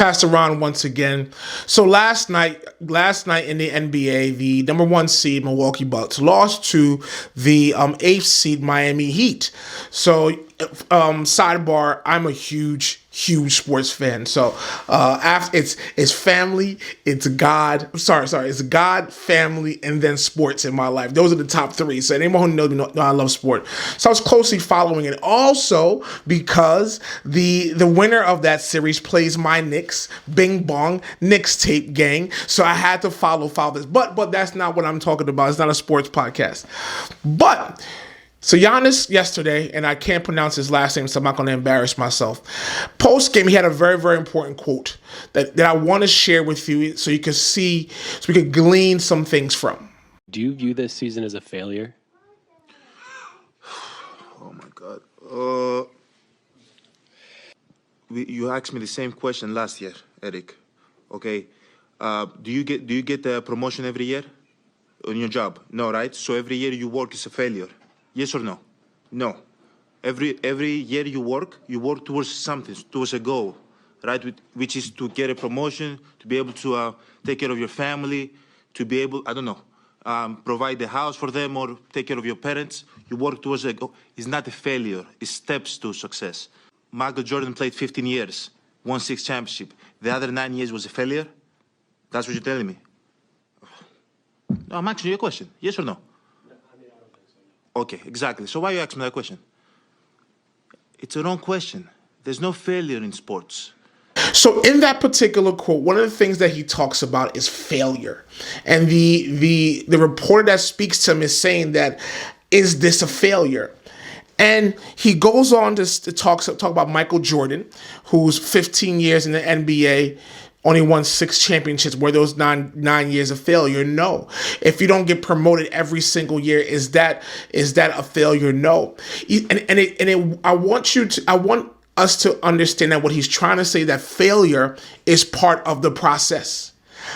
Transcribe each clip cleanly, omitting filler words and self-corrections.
Pastor Ron once again. So last night in the NBA, the number one seed Milwaukee Bucks lost to the eighth seed Miami Heat. So sidebar, I'm a huge sports fan. So after it's family, it's God. It's God, family, and then sports in my life. Those are the top three. So anyone who knows me know I love sport. So I was closely following it. Also because the winner of that series plays my Knicks, Bing Bong Knicks tape gang. So I had to follow this. But that's not what I'm talking about. It's not a sports podcast. But so Giannis yesterday, and I can't pronounce his last name, so I'm not going to embarrass myself. Post-game, he had a very, very important quote that I want to share with you so you can see, so we can glean some things from. Do you view this season as a failure? Oh my God. You asked me the same question last year, Eric. Okay. Do you get a promotion every year on your job? No, right? So every year you work is a failure. Yes or no? No. Every year you work towards something, towards a goal, right? Which is to get a promotion, to be able to take care of your family, to be able, provide the house for them or take care of your parents. You work towards a goal. It's not a failure. It's steps to success. Michael Jordan played 15 years, won 6 championships. The other 9 years was a failure? That's what you're telling me? No, I'm asking you a question. Yes or no? Okay, exactly. So why you ask me that question? It's a wrong question. There's no failure in sports. So in that particular quote, one of the things that he talks about is failure. And the reporter that speaks to him is saying that, is this a failure? And he goes on to talk about Michael Jordan, who's 15 years in the NBA, only won 6 championships. Were those nine years a failure? No. If you don't get promoted every single year, is that a failure? No. I want us to understand that what he's trying to say, that failure is part of the process.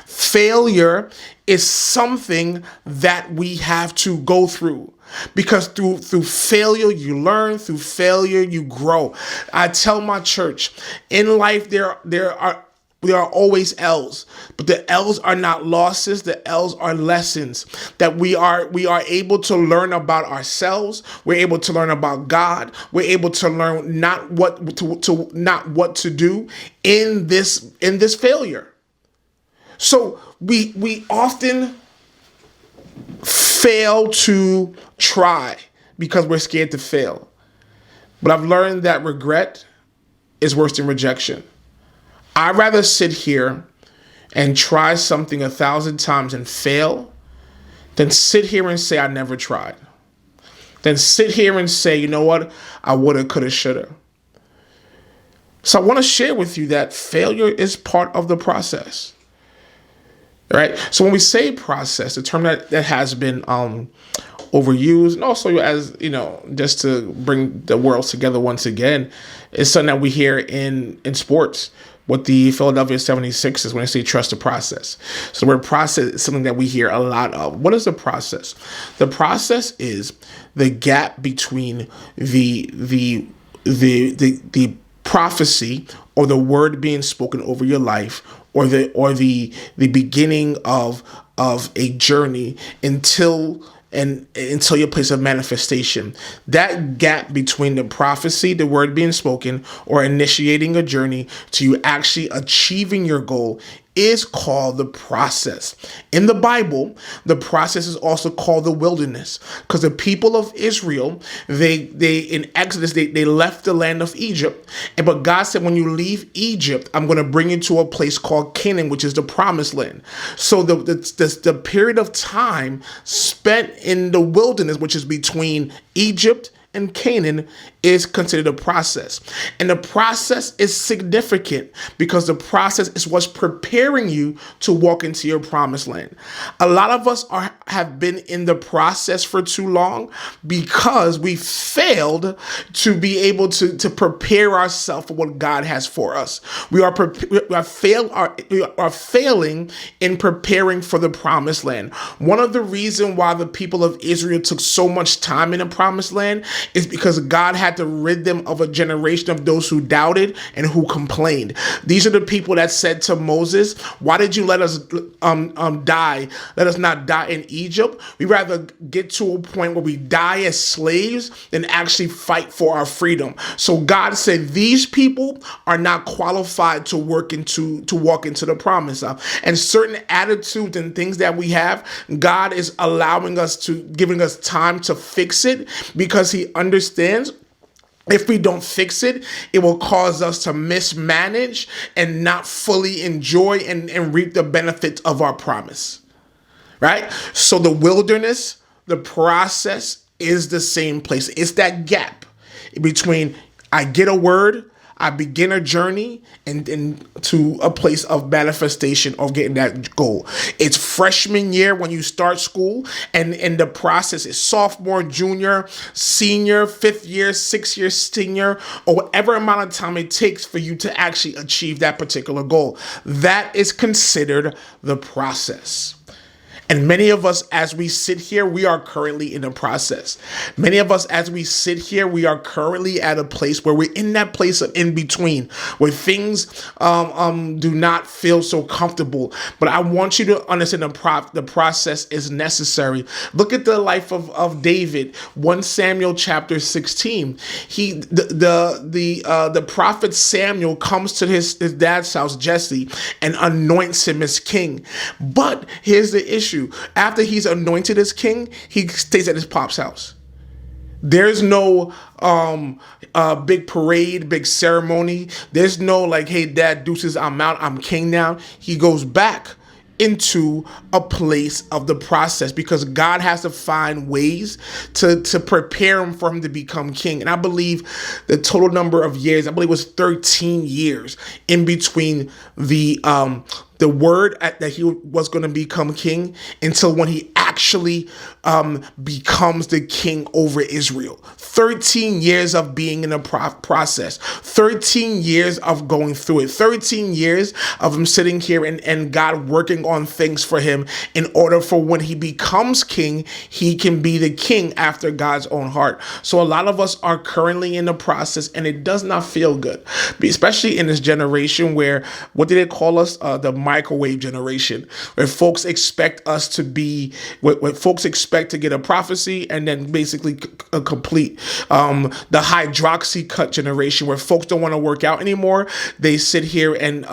Failure is something that we have to go through. Because through failure, you learn. Through failure, you grow. I tell my church, in life, there are always L's, but the L's are not losses. The L's are lessons that we are able to learn about ourselves. We're able to learn about God. We're able to learn not what to do in this failure. So we often fail to try because we're scared to fail. But I've learned that regret is worse than rejection. I'd rather sit here and try something 1,000 times and fail than sit here and say I never tried. Then sit here and say, you know what, I woulda, coulda, shoulda. So I want to share with you that failure is part of the process. All right. So when we say process, the term that has been overused, and also as just to bring the world together once again, is something that we hear in sports. What the Philadelphia 76ers, when they say trust the process. So the word process is something that we hear a lot of. What is the process? The process is the gap between the prophecy or the word being spoken over your life or the beginning of a journey until your place of manifestation. That gap between the prophecy, the word being spoken, or initiating a journey to you actually achieving your goal is called the process. In the Bible, the process is also called the wilderness, because the people of Israel, they in Exodus, they left the land of Egypt, but God said, when you leave Egypt, I'm going to bring you to a place called Canaan, which is the promised land. So the period of time spent in the wilderness, which is between Egypt and Canaan, is considered a process. And the process is significant because the process is what's preparing you to walk into your promised land. A lot of us have been in the process for too long because we failed to be able to prepare ourselves for what God has for us. We are failing in preparing for the promised land. One of the reasons why the people of Israel took so much time in the promised land is because God had to rid them of a generation of those who doubted and who complained. These are the people that said to Moses, why did you let us die? Let us not die in Egypt. We rather get to a point where we die as slaves than actually fight for our freedom. So God said these people are not qualified to walk into the promise of. And certain attitudes and things that we have, God is allowing us to, giving us time to fix it, because he understands if we don't fix it, it will cause us to mismanage and not fully enjoy and reap the benefits of our promise. Right? So the wilderness, the process is the same place. It's that gap between I get a word, I begin a journey, and to a place of manifestation of getting that goal. It's freshman year when you start school, and in the process is sophomore, junior, senior, 5th year, 6th year, senior, or whatever amount of time it takes for you to actually achieve that particular goal. That is considered the process. And many of us, as we sit here, we are currently in a process. Many of us, as we sit here, we are currently at a place where we're in that place of in between, where things do not feel so comfortable. But I want you to understand the process is necessary. Look at the life of David. 1 Samuel chapter 16. The prophet Samuel comes to his dad's house, Jesse, and anoints him as king. But here's the issue. After he's anointed as king, he stays at his pop's house. There's no big parade, big ceremony. There's no like, hey, dad, deuces, I'm out, I'm king now. He goes back into a place of the process because God has to find ways to prepare him for him to become king. And I believe the total number of years, I believe it was 13 years in between the word that he was going to become king until when he actually becomes the king over Israel. 13 years of being in a process, 13 years of going through it, 13 years of him sitting here and God working on things for him in order for when he becomes king, he can be the king after God's own heart. So a lot of us are currently in the process and it does not feel good, especially in this generation where, what did they call us? The microwave generation, where folks expect us to be, where folks expect to get a prophecy and then basically complete. The hydroxy cut generation, where folks don't want to work out anymore. They sit here and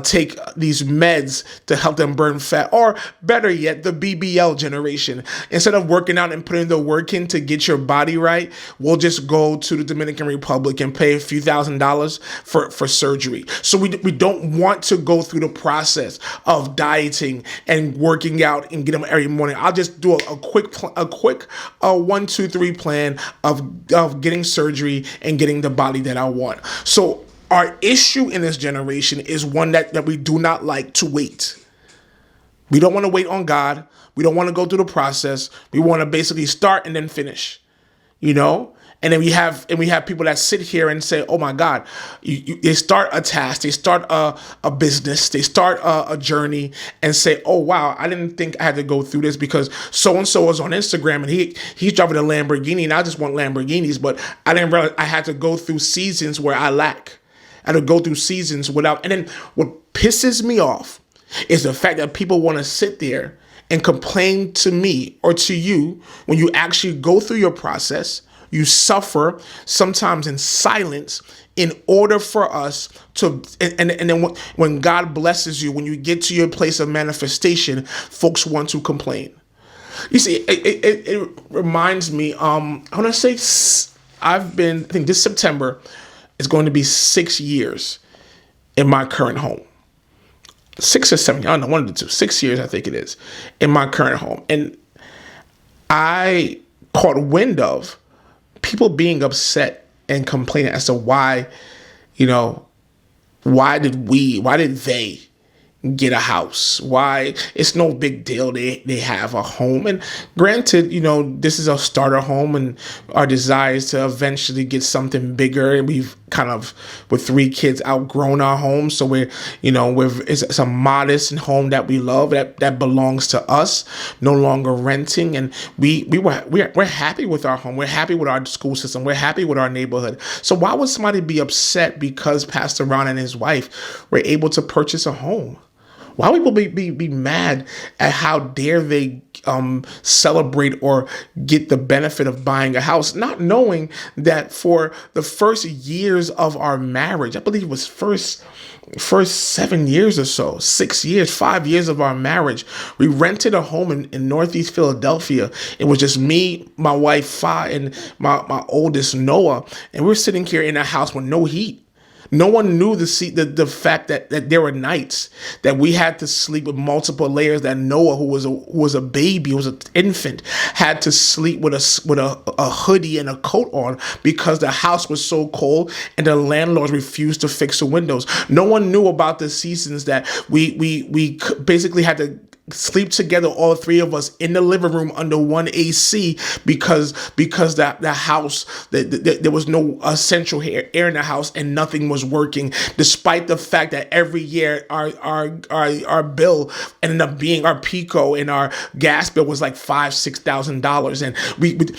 take these meds to help them burn fat. Or better yet, the BBL generation. Instead of working out and putting the work in to get your body right, we'll just go to the Dominican Republic and pay a few $1,000s for surgery. So we don't want to go through the process of dieting and working out and get them every morning. I'll just do a quick 1, 2, 3 plan of getting surgery and getting the body that I want. So our issue in this generation is one that we do not like to wait. We don't want to wait on God. We don't want to go through the process. We want to basically start and then finish, you know? And then we have people that sit here and say, oh my God, they start a task, they start a business, they start a journey and say, oh wow, I didn't think I had to go through this because so-and-so was on Instagram and he's driving a Lamborghini and I just want Lamborghinis, but I didn't realize I had to go through seasons where I lack. I had to go through seasons without, and then what pisses me off is the fact that people want to sit there and complain to me or to you when you actually go through your process. You suffer sometimes in silence in order for us to, and then when God blesses you, when you get to your place of manifestation, folks want to complain. You see, it reminds me, I want to say I think this September is going to be 6 years in my current home. 6 or 7, I don't know, one of the two, 6 years I think it is, in my current home. And I caught wind of people being upset and complaining as to why, why did they get a house? Why? It's no big deal. They have a home. And granted, this is a starter home and our desire is to eventually get something bigger. And we've kind of, with 3 kids, outgrown our home. So it's a modest home that we love, that belongs to us, no longer renting. And we're happy with our home. We're happy with our school system. We're happy with our neighborhood. So why would somebody be upset because Pastor Ron and his wife were able to purchase a home? Why would people be mad at how dare they celebrate or get the benefit of buying a house, not knowing that for the first years of our marriage, I believe it was first 7 years or so, 6 years, 5 years of our marriage, we rented a home in Northeast Philadelphia. It was just me, my wife, Fa, and my oldest, Noah. And we're sitting here in a house with no heat. No one knew the fact that there were nights that we had to sleep with multiple layers, that Noah, who was a baby, who was an infant, had to sleep with a hoodie and a coat on because the house was so cold and the landlords refused to fix the windows. No one knew about the seasons that we basically had to sleep together, all 3 of us, in the living room under one AC because the house, there was no central air in the house and nothing was working, despite the fact that every year our bill ended up being, our Pico and our gas bill was like $5,000-$6,000. And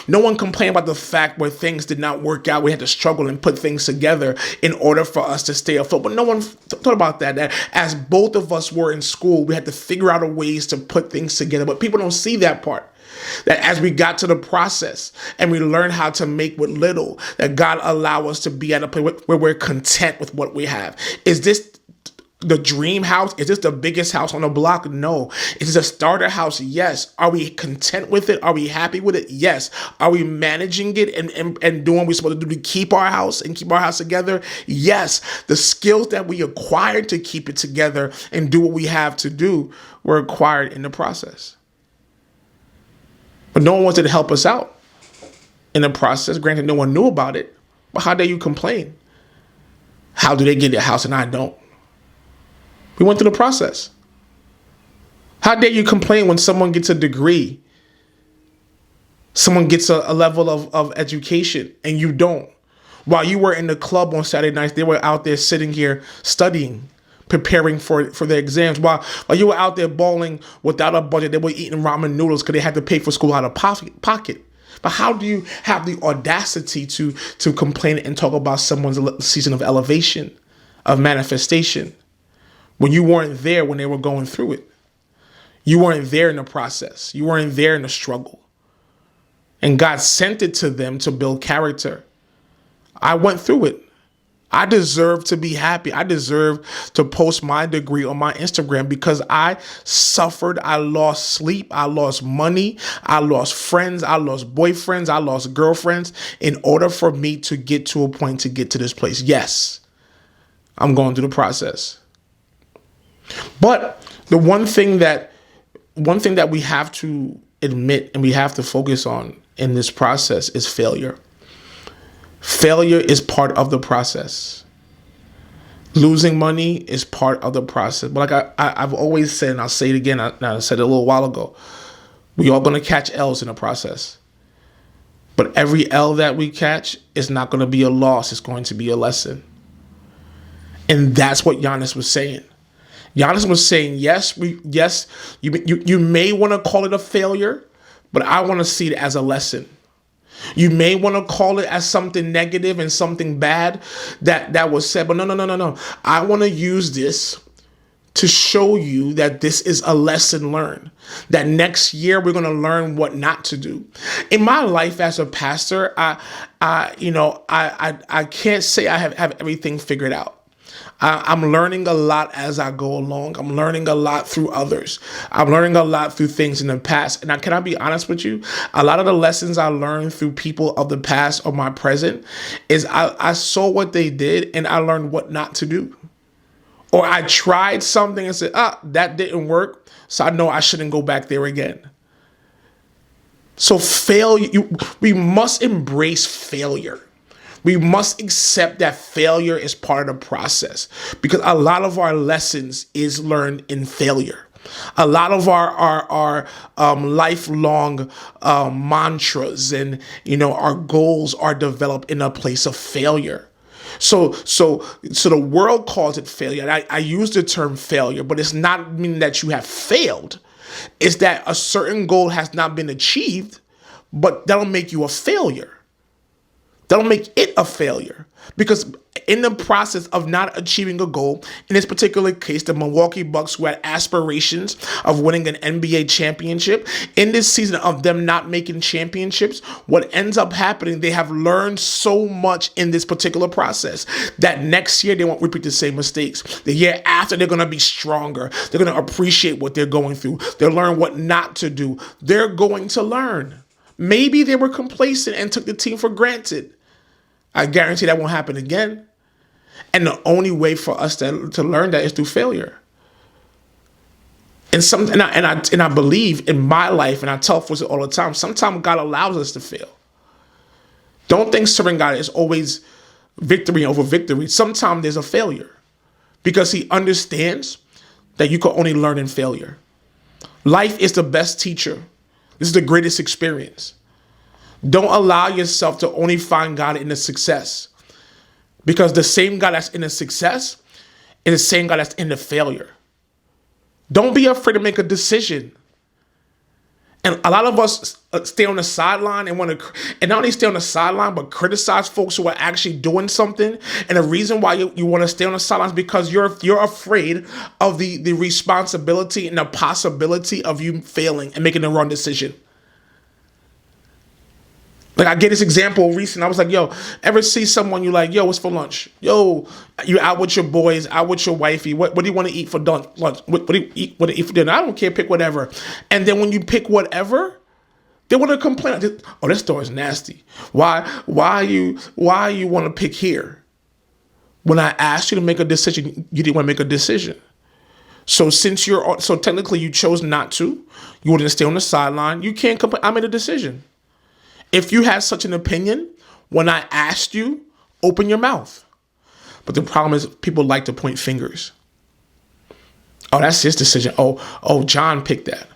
no one complained about the fact where things did not work out. We had to struggle and put things together in order for us to stay afloat. But no one thought about that as both of us were in school, we had to figure out a ways to put things together. But people don't see that part. That as we got to the process and we learned how to make with little, that God allow us to be at a place where we're content with what we have. Is this the dream house? Is this the biggest house on the block? No. Is this a starter house? Yes. Are we content with it? Are we happy with it? Yes. Are we managing it and doing what we're supposed to do to keep our house and keep our house together? Yes. The skills that we acquired to keep it together and do what we have to do were acquired in the process. But no one wanted to help us out in the process. Granted, no one knew about it. But how dare you complain? How do they get a house and I don't? We went through the process. How dare you complain when someone gets a degree, someone gets a level of education, and you don't? While you were in the club on Saturday nights, they were out there sitting here studying, preparing for their exams. While you were out there balling without a budget, they were eating ramen noodles because they had to pay for school out of pocket. But how do you have the audacity to complain and talk about someone's season of elevation, of manifestation, when you weren't there when they were going through it? You weren't there in the process. You weren't there in the struggle. And God sent it to them to build character. I went through it. I deserve to be happy. I deserve to post my degree on my Instagram because I suffered. I lost sleep. I lost money. I lost friends. I lost boyfriends. I lost girlfriends in order for me to get to a point to get to this place. Yes, I'm going through the process. But the one thing that we have to admit and we have to focus on in this process is failure. Failure is part of the process. Losing money is part of the process. But like I've always said, and I'll say it again, I said it a little while ago, we are going to catch L's in the process. But every L that we catch is not going to be a loss. It's going to be a lesson. And that's what Giannis was saying. Giannis was saying, yes, you may want to call it a failure, but I want to see it as a lesson. You may want to call it as something negative and something bad that was said, but no. I want to use this to show you that this is a lesson learned, that next year we're going to learn what not to do. In my life as a pastor, I can't say I have everything figured out. I'm learning a lot as I go along. I'm learning a lot through others. I'm learning a lot through things in the past. And can I be honest with you? A lot of the lessons I learned through people of the past or my present is I saw what they did and I learned what not to do. Or I tried something and said, that didn't work, so I know I shouldn't go back there again. So failure, we must embrace failure. We must accept that failure is part of the process because a lot of our lessons is learned in failure. A lot of our lifelong mantras and our goals are developed in a place of failure. So the world calls it failure. And I use the term failure, but it's not meaning that you have failed. It's that a certain goal has not been achieved, but that'll make you a failure. That'll make it a failure. Because in the process of not achieving a goal, in this particular case, the Milwaukee Bucks, who had aspirations of winning an NBA championship, in this season of them not making championships, what ends up happening, they have learned so much in this particular process that next year they won't repeat the same mistakes. The year after, they're going to be stronger. They're going to appreciate what they're going through. They'll learn what not to do. They're going to learn. Maybe they were complacent and took the team for granted. I guarantee that won't happen again. And the only way for us to learn that is through failure. And I believe in my life, and I tell folks all the time, sometimes God allows us to fail. Don't think serving God is always victory over victory. Sometimes there's a failure because he understands that you can only learn in failure. Life is the best teacher. This is the greatest experience. Don't allow yourself to only find God in the success, because the same God that's in the success is the same God that's in the failure. Don't be afraid to make a decision. And a lot of us stay on the sideline and want to, and not only stay on the sideline, but criticize folks who are actually doing something. And the reason why you want to stay on the sidelines is because you're afraid of the responsibility and the possibility of you failing and making the wrong decision. Like, I get this example recent. I was like, yo, ever see someone you like, yo, what's for lunch? Yo, you out with your boys, out with your wifey. What do you want to eat for lunch? What do you eat? What do you eat for dinner? I don't care. Pick whatever. And then when you pick whatever, they want to complain. Oh, this store is nasty. Why you want to pick here? When I asked you to make a decision, you didn't want to make a decision. So so technically you chose not to. You wanted to stay on the sideline. You can't complain. I made a decision. If you had such an opinion, when I asked you, open your mouth. But the problem is people like to point fingers. Oh, that's his decision. Oh, John picked that.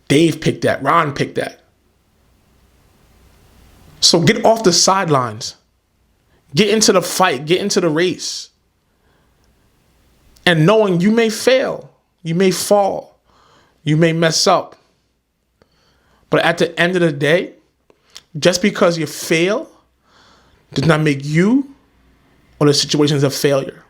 Dave picked that. Ron picked that. So get off the sidelines. Get into the fight. Get into the race. And knowing you may fail. You may fall. You may mess up. But at the end of the day, just because you fail does not make you or the situations a failure.